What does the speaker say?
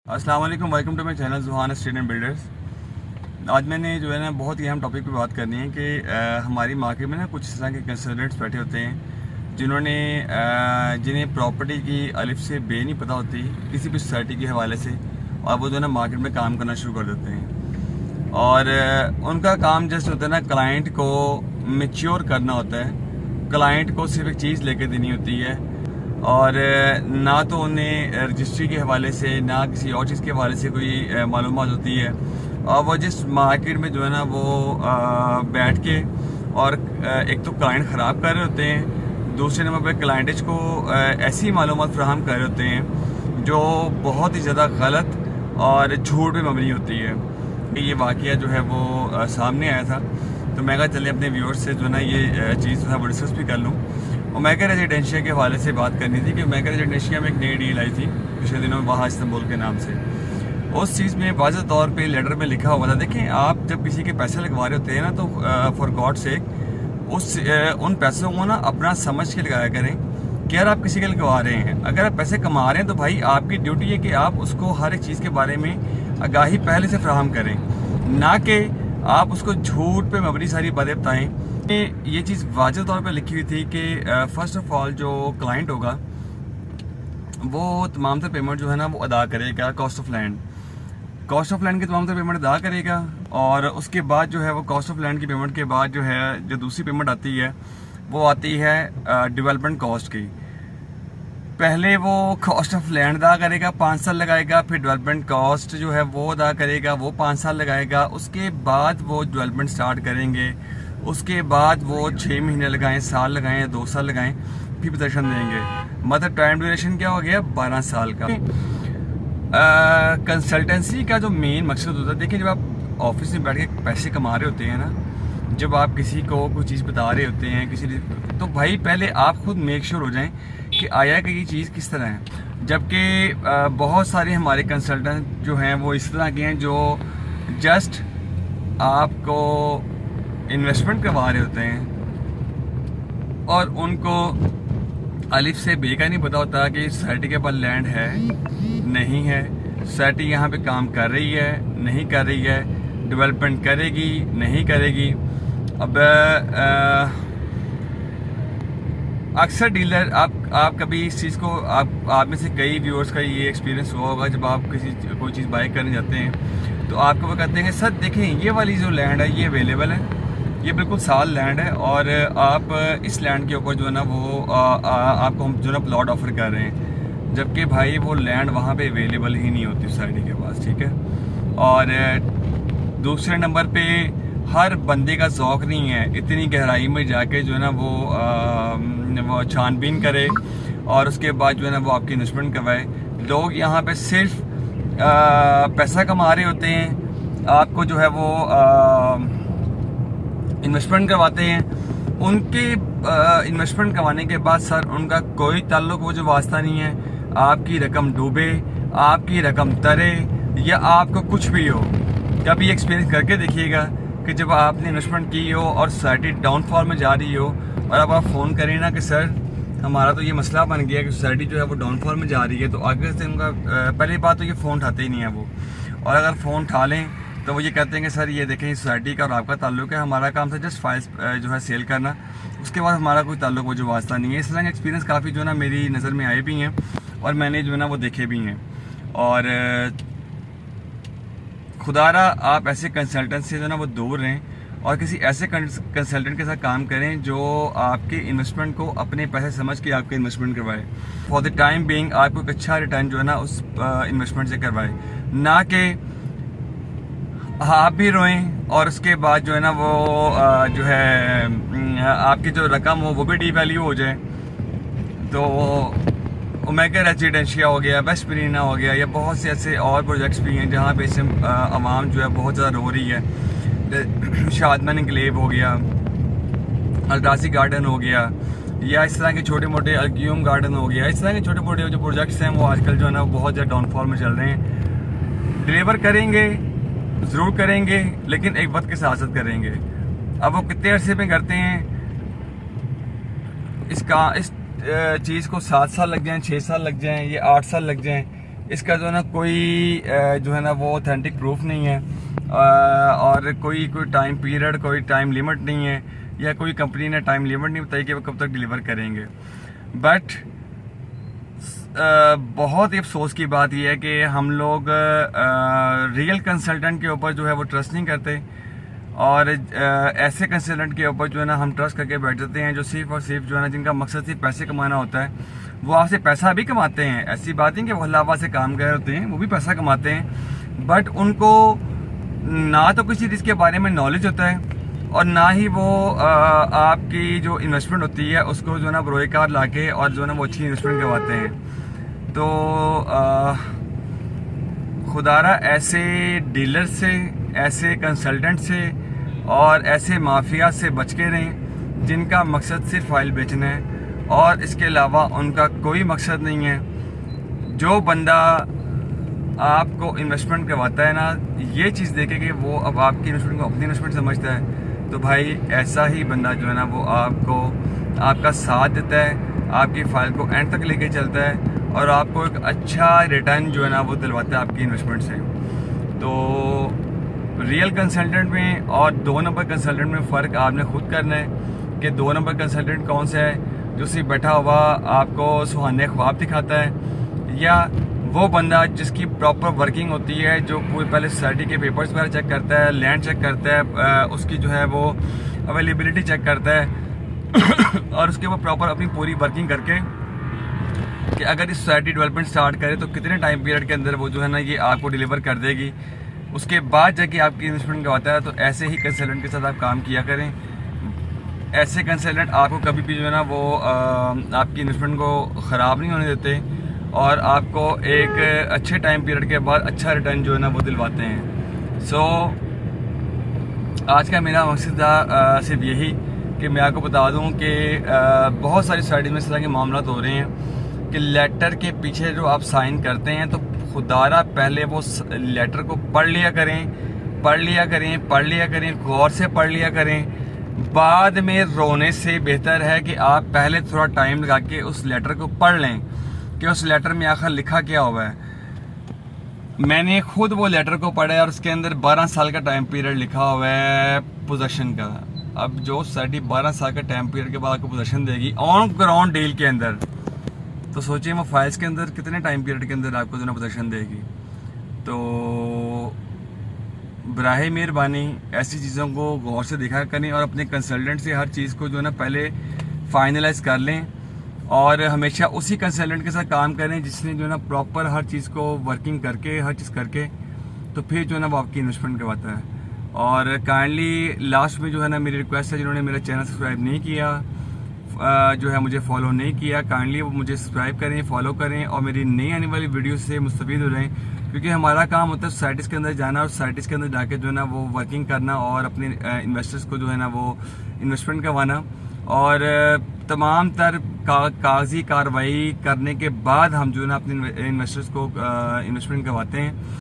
अस्सलाम वालेकुम, welcome to my channel Juhan state and builders. आज मैंने जो है ना बहुत ही अहम टॉपिक पे बात करनी है कि हमारी मार्केट में ना कुछ इस तरह के कंसल्टेंट्स बैठे होते हैं जिन्होंने जिन्हें प्रॉपर्टी की अलिफ से बे नहीं पता होती किसी भी सोसाइटी के हवाले से, और वो जो है ना मार्केट में काम करना शुरू कर देते हैं। और उनका काम जैसे होता है ना, क्लाइंट को मेच्योर करना होता है, क्लाइंट को सिर्फ एक चीज़ लेके देनी होती है, और ना तो उन्हें रजिस्ट्री के हवाले से ना किसी और चीज़ के हवाले से कोई मालूमात होती है। और वो जिस मार्केट में जो है ना वो बैठ के और एक तो क्लाइंट ख़राब कर रहे होते हैं, दूसरे नंबर पर क्लाइंटेज को ऐसी मालूमात फ्राहम कर रहे होते हैं जो बहुत ही ज़्यादा गलत और झूठ पे मबनी होती है। ये वाक़या जो है वो सामने आया था, तो मैं कहा चले अपने व्यूअर्स से जो है ना ये चीज़ वो डिस्कस भी कर लूँ। और मैका रेजिडेंशिया के हवाले से बात करनी थी कि मैका रेजिडेंशिया में एक नई डील आई थी पिछले दिनों में, वहाँ इस्तांबुल के नाम से। उस चीज़ में वाज़ेह तौर पे लेटर में लिखा हुआ था, देखें आप जब किसी के पैसे लगवा रहे होते हैं ना, तो फॉर गॉड सेक उन पैसों को ना अपना समझ के लगाया करें कि यार आप किसी के लगवा रहे हैं। अगर आप पैसे कमा रहे हैं तो भाई आपकी ड्यूटी है कि आप उसको हर एक चीज़ के बारे में आगाही पहले से फ्राहम करें, ना कि आप उसको झूठ पे मबनी सारी बातें बताएं। ये चीज़ वाज़ेह तौर पे लिखी हुई थी कि फ़र्स्ट ऑफ ऑल जो क्लाइंट होगा वो तमाम तर पेमेंट जो है ना वो अदा करेगा, कॉस्ट ऑफ लैंड की तमाम तर पेमेंट अदा करेगा। और उसके बाद जो है वो कॉस्ट ऑफ लैंड की पेमेंट के बाद जो है जो दूसरी पेमेंट आती है वो आती है डेवलपमेंट कॉस्ट की। पहले वो कॉस्ट ऑफ लैंड अदा करेगा, 5 साल लगाएगा, फिर डेवलपमेंट कॉस्ट जो है वो अदा करेगा, वो 5 साल लगाएगा। उसके बाद वो डेवलपमेंट स्टार्ट करेंगे, उसके बाद वो 6 महीने लगाएं, साल लगाएं या 2 साल लगाएं, फिर पोजीशन देंगे। मतलब टाइम ड्यूरेशन क्या हो गया, 12 साल का। कंसल्टेंसी का जो मेन मकसद होता है, देखिए जब आप ऑफिस में बैठ के पैसे कमा रहे होते हैं ना, जब आप किसी को कोई चीज़ बता रहे होते हैं तो भाई पहले आप खुद मेक श्योर हो जाएं कि आया कि ये चीज़ किस तरह है। जबकि बहुत सारे हमारे कंसल्टेंट जो हैं वो इस तरह के हैं जो जस्ट आपको इन्वेस्टमेंट करवा रहे होते हैं और उनको अलिफ से बे का नहीं पता होता कि सोसाइटी के पास लैंड है नहीं है, सोसाइटी यहाँ पे काम कर रही है नहीं कर रही है, डेवलपमेंट करेगी नहीं करेगी। अब अक्सर डीलर आप कभी इस चीज़ को आप में से कई व्यूअर्स का ये एक्सपीरियंस हुआ होगा, जब आप कोई चीज़ बाय करने जाते हैं तो आपको वो कहते हैं कि सर देखें ये वाली जो लैंड है ये अवेलेबल है, ये बिल्कुल साल लैंड है, और आप इस लैंड के ऊपर जो है ना वो आपको हम जो है ना प्लॉट ऑफर कर रहे हैं। जबकि भाई वो लैंड वहाँ पे अवेलेबल ही नहीं होती सोसाइटी के पास, ठीक है। और दूसरे नंबर पे हर बंदे का ज़ौक़ नहीं है इतनी गहराई में जाके जो है ना वो छानबीन करे और उसके बाद जो है ना वो आपकी इन्वेस्टमेंट करवाए। लोग यहाँ पे सिर्फ पैसा कमा रहे होते हैं, आपको जो है वो इन्वेस्टमेंट करवाते हैं। उनके इन्वेस्टमेंट करवाने के बाद सर उनका कोई ताल्लुक वो जो वास्ता नहीं है, आपकी रकम डूबे, आपकी रकम तरे या आपको कुछ भी हो। कभी एक्सपीरियंस करके देखिएगा कि जब आपने इन्वेस्टमेंट की हो और सोसाइटी डाउनफॉल में जा रही हो और अब आप फ़ोन करें ना कि सर हमारा तो ये मसला बन गया कि सोसाइटी जो है वो डाउनफॉल में जा रही है, तो आगे से उनका पहली बात तो ये फ़ोन उठाते ही नहीं है वो, और अगर फ़ोन उठा लें तो वो ये कहते हैं कि सर ये देखें सोसाइटी का और आपका ताल्लुक है, हमारा काम था जस्ट फाइल्स जो है सेल करना, उसके बाद हमारा कोई ताल्लुक वो जो वास्ता नहीं है। इस तरह के एक्सपीरियंस काफ़ी जो है ना मेरी नज़र में आए भी हैं और मैंने जो है ना वो देखे भी हैं। और खुदारा आप ऐसे कंसल्टेंट से जो है ना वो दूर रहें और किसी ऐसे कंसल्टेंट के साथ काम करें जो आपके इन्वेस्टमेंट को अपने पैसे समझ के आपके इन्वेस्टमेंट करवाए। फॉर द टाइम बीइंग आपको एक अच्छा रिटर्न जो है ना उस इन्वेस्टमेंट से करवाए, ना कि आप भी रोएं और उसके बाद जो है ना वो जो है आपकी जो रकम हो वो भी डीवैल्यू हो जाए। तो ओमेगा रेजिडेंशिया हो गया, वेस्ट मरीना हो गया, या बहुत से ऐसे और प्रोजेक्ट्स भी हैं जहाँ पे से आवाम जो है बहुत ज़्यादा रो रही है। शादमन इंक्लेव हो गया, अल्ट्रासी गार्डन हो गया, या इस तरह के छोटे मोटे अल्क्यूम गार्डन हो गया। इस तरह के छोटे मोटे जो प्रोजेक्ट्स हैं वो आजकल जो है ना बहुत ज़्यादा डाउनफॉल में चल रहे हैं। डिलीवर करेंगे ज़रूर करेंगे, लेकिन एक वक्त के साथ साथ करेंगे। अब वो कितने अरसे में करते हैं, इस चीज़ को 7 साल लग जाएं, 6 साल लग जाएं, ये 8 साल लग जाएं, इसका जो है ना कोई जो है ना वो ऑथेंटिक प्रूफ नहीं है, और कोई टाइम पीरियड, कोई टाइम लिमिट नहीं है, या कोई कंपनी ने टाइम लिमिट नहीं बताई कि वो कब तक डिलीवर करेंगे। बट बहुत ही अफसोस की बात यह है कि हम लोग रियल कंसल्टेंट के ऊपर जो है वो ट्रस्ट नहीं करते, और ऐसे कंसल्टेंट के ऊपर जो है ना हम ट्रस्ट करके बैठ जाते हैं जो सिर्फ और सिर्फ जो है ना जिनका मकसद सिर्फ पैसे कमाना होता है। वो आपसे पैसा भी कमाते हैं, ऐसी बात नहीं कि वो अल्लाह से काम कर रहे होते हैं, वो भी पैसा कमाते हैं, बट उनको ना तो किसी चीज़ के बारे में नॉलेज होता है, और ना ही वो आपकी जो इन्वेस्टमेंट होती है उसको जो है ना बरोएकार ला के और जो है ना वो अच्छी इन्वेस्टमेंट करवाते हैं। तो खुदारा ऐसे डीलर से, ऐसे कंसल्टेंट से और ऐसे माफिया से बच के रहें जिनका मकसद सिर्फ फाइल बेचना है और इसके अलावा उनका कोई मकसद नहीं है। जो बंदा आपको इन्वेस्टमेंट करवाता है ना, ये चीज़ देखे कि वो अब आपकी इन्वेस्टमेंट को अपनी इन्वेस्टमेंट समझता है, तो भाई ऐसा ही बंदा जो है ना वो आपको आपका साथ देता है, आपकी फाइल को एंड तक लेके चलता है और आपको एक अच्छा रिटर्न जो है ना वो दिलवाता है आपकी इन्वेस्टमेंट से। तो रियल कंसल्टेंट में और 2 नंबर कंसल्टेंट में फ़र्क आपने खुद करना है कि 2 नंबर कंसल्टेंट कौन सा है, जो सिर्फ बैठा हुआ आपको सुहाने ख्वाब दिखाता है, या वो बंदा जिसकी प्रॉपर वर्किंग होती है, जो पूरे पहले सोसाइटी के पेपर्स वगैरह चेक करता है, लैंड चेक करता है, उसकी जो है वो अवेलेबिलिटी चेक करता है और उसके ऊपर प्रॉपर अपनी पूरी वर्किंग करके कि अगर इस सोसाइटी डेवलपमेंट स्टार्ट करे तो कितने टाइम पीरियड के अंदर वो जो है ना ये आपको डिलीवर कर देगी, उसके बाद जाके आपकी इन्वेस्टमेंट करवाता है। तो ऐसे ही कंसल्टेंट के साथ आप काम किया करें। ऐसे कंसल्टेंट आपको कभी भी जो है ना वो आपकी इन्वेस्टमेंट को ख़राब नहीं होने देते और आपको एक अच्छे टाइम पीरियड के बाद अच्छा रिटर्न जो है ना वो दिलवाते हैं। सो आज का मेरा मकसद था सिर्फ यही कि मैं आपको बता दूं कि बहुत सारी सोसाइटी में इस तरह के मामला हो रहे हैं कि लेटर के पीछे जो आप साइन करते हैं तो खुदारा पहले वो लेटर को पढ़ लिया करें, गौर से पढ़ लिया करें। बाद में रोने से बेहतर है कि आप पहले थोड़ा टाइम लगा के उस लेटर को पढ़ लें कि उस लेटर में आखिर लिखा क्या हुआ है। मैंने खुद वो लेटर को पढ़ा है और उसके अंदर 12 साल का टाइम पीरियड लिखा हुआ है पोजेशन का। अब जो सोसाइटी 12 साल का टाइम पीरियड के बाद आपको पोजेशन देगी ऑन ग्राउंड डील के अंदर, तो सोचिए वो फाइल्स के अंदर कितने टाइम पीरियड के अंदर आपको जो ना पोजेशन देगी। तो बराहे मेहरबानी ऐसी चीज़ों को गौर से देखा करें और अपने कंसल्टेंट से हर चीज़ को जो है ना पहले फाइनलाइज कर लें और हमेशा उसी कंसल्टेंट के साथ काम करें जिसने जो है ना प्रॉपर हर चीज़ को वर्किंग करके, हर चीज़ करके तो फिर जो है ना वो आपकी इन्वेस्टमेंट करवाता है। और काइंडली लास्ट में जो है ना मेरी रिक्वेस्ट है, जिन्होंने मेरा चैनल सब्सक्राइब नहीं किया, जो है मुझे फॉलो नहीं किया, काइंडली वो मुझे सब्सक्राइब करें, फॉलो करें और मेरी नई आने वाली वीडियो से मुस्तफ़ीद हो रहें, क्योंकि हमारा काम होता है सोसाइटीज़ के अंदर जाना और सोसाइटीज़ के अंदर जाके जो है ना वो वर्किंग करना और अपने इन्वेस्टर्स को जो है ना वो इन्वेस्टमेंट करवाना और तमाम तर कागजी कार्रवाई करने के बाद हम जो है ना अपने इन्वेस्टर्स को इन्वेस्टमेंट करवाते हैं।